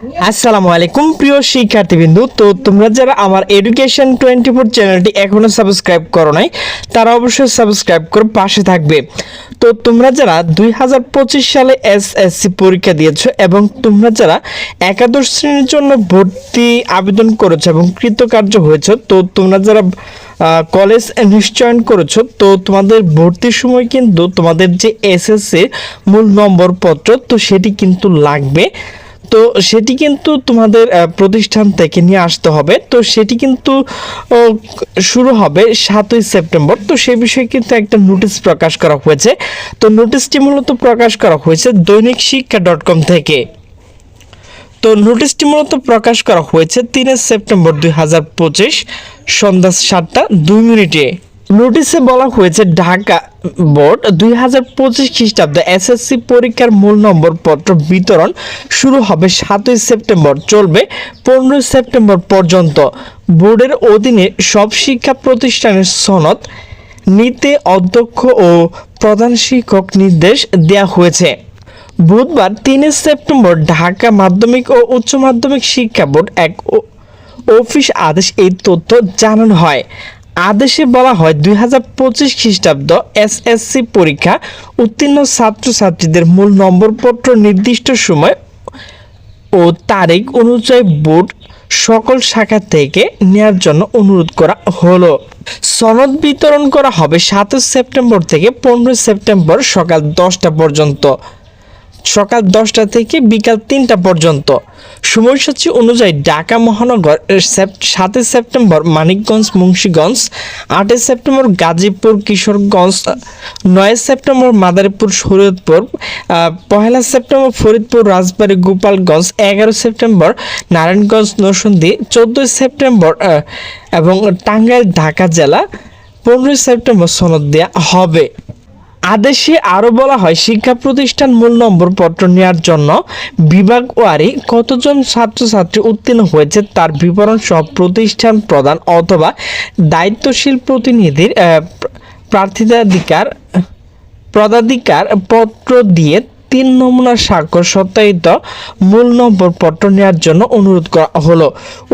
আসসালামু আলাইকুম প্রিয় শিক্ষার্থীবৃন্দু। তো তোমরা যারা আমার এডুকেশন 24 চ্যানেলটি এখনো সাবস্ক্রাইব করো নাই তারা অবশ্যই সাবস্ক্রাইব করে পাশে থাকবে। তো তোমরা যারা 2025 সালে এসএসসি পরীক্ষা দিয়েছো এবং তোমরা যারা একাদশ শ্রেণীর জন্য ভর্তি আবেদন করেছো এবং কৃতকার্য হয়েছে, তো তোমরা যারা কলেজ নিশ্চয়ন করেছো, তো তোমাদের ভর্তির সময় কিন্তু তোমাদের যে এসএসসি মূল নম্বরপত্র তো সেটি কিন্তু লাগবে। তো সেটি কিন্তু তোমাদের প্রতিষ্ঠান থেকে নিয়ে আসতে হবে। তো সেটি কিন্তু শুরু হবে 7ই সেপ্টেম্বর। তো সেই বিষয়ে কিন্তু একটা নোটিশ প্রকাশ করা হয়েছে। তো নোটিশটি মূলত প্রকাশ করা হয়েছে দৈনিক শিক্ষা.com থেকে। তো নোটিশটি মূলত প্রকাশ করা হয়েছে 3 সেপ্টেম্বর 2025 সন্ধ্যা 7টা 2 মিনিটে। নোটিশে বলা হয়েছে ঢাকা বোর্ড 2025 খ্রিস্টাব্দ এসএসসি পরীক্ষার মূল নম্বরপত্র বিতরণ শুরু হবে 7ই সেপ্টেম্বর, চলবে 15 সেপ্টেম্বর পর্যন্ত। বোর্ডের অধীনে সব শিক্ষা প্রতিষ্ঠানের সনদ নিতে অধ্যক্ষ ও প্রধান শিক্ষক নির্দেশ দেওয়া হয়েছে। বুধবার 3 সেপ্টেম্বর ঢাকা মাধ্যমিক ও উচ্চ মাধ্যমিক শিক্ষা বোর্ড এক অফিস আদেশ এই তথ্য জানানো হয়। আদেশে বলা হয় 2025 খ্রিস্টাব্দ এসএসসি পরীক্ষা উত্তীর্ণ ছাত্রছাত্রীদের মূল নম্বরপত্র নির্দিষ্ট সময় ও তারিখ অনুযায়ী বোর্ড সকল শাখা থেকে নেওয়ার জন্য অনুরোধ করা হলো। সনদ বিতরণ করা হবে 7 সেপ্টেম্বর থেকে 15 সেপ্টেম্বর সকাল 10টা পর্যন্ত, সকাল 10টা থেকে বিকাল 3টা পর্যন্ত। সময়সূচি অনুযায়ী ঢাকা মহানগর 7 September Manikganj Munshiganj, 8 September Gazipur Kishoreganj, 9 September Madaripur Shariatpur, 1 September Faridpur Rajbari Gopalganj, 11 September Narayanganj Narsingdi, 14 September এবং টাঙ্গাইল ঢাকা জেলা, 15 সেপ্টেম্বর সনদ দেওয়া হবে। আদেশে আরও বলা হয় শিক্ষা প্রতিষ্ঠান মূল নম্বরপত্র নেওয়ার জন্য বিভাগ ওয়ারি কতজন ছাত্রছাত্রী উত্তীর্ণ হয়েছে তার বিবরণ সহ প্রতিষ্ঠান প্রধান অথবা দায়িত্বশীল প্রতিনিধির পদাধিকার পত্র দিয়ে 3 নমুনা স্বাক্ষর সত্যায়িত মূল নম্বরপত্র নেওয়ার জন্য অনুরোধ করা হলো।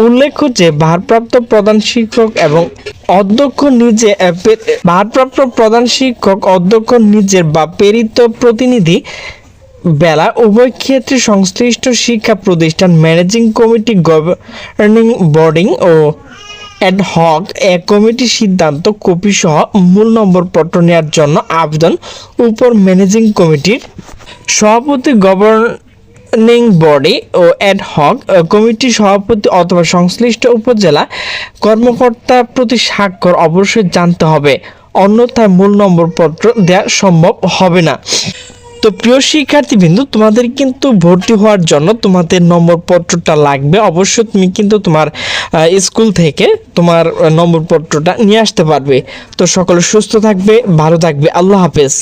উল্লেখ্য যে ভারপ্রাপ্ত প্রধান শিক্ষক অধ্যক্ষ নিজের বা প্রেরিত প্রতিনিধি বেলা উভয় ক্ষেত্রে সংশ্লিষ্ট শিক্ষা প্রতিষ্ঠান ম্যানেজিং কমিটি, গভর্নিং বডি ও অ্যাড হক কমিটির সিদ্ধান্ত কপি সহ মূল নম্বরপত্র নেওয়ার জন্য আবেদন উপর ম্যানেজিং কমিটির সভাপতি, গভর্নিং বডি ও অ্যাড হক কমিটির সভাপতি অথবা সংশ্লিষ্ট উপজেলা কর্মকর্তার প্রতি স্বাক্ষর অবশ্যই জানতে হবে, অন্যথায় মূল নম্বরপত্র দেওয়া সম্ভব হবে না। তো প্রিয় শিক্ষার্থীবৃন্দ, তোমাদের কিন্তু ভর্তি হওয়ার জন্য তোমাদের নম্বরপত্রটা লাগবে। অবশ্যই তুমি কিন্তু তোমার স্কুল থেকে তোমার নম্বরপত্রটা নিয়ে আসতে পারবে। তো সকলে সুস্থ থাকবে, ভালো থাকবে। আল্লাহ হাফেজ।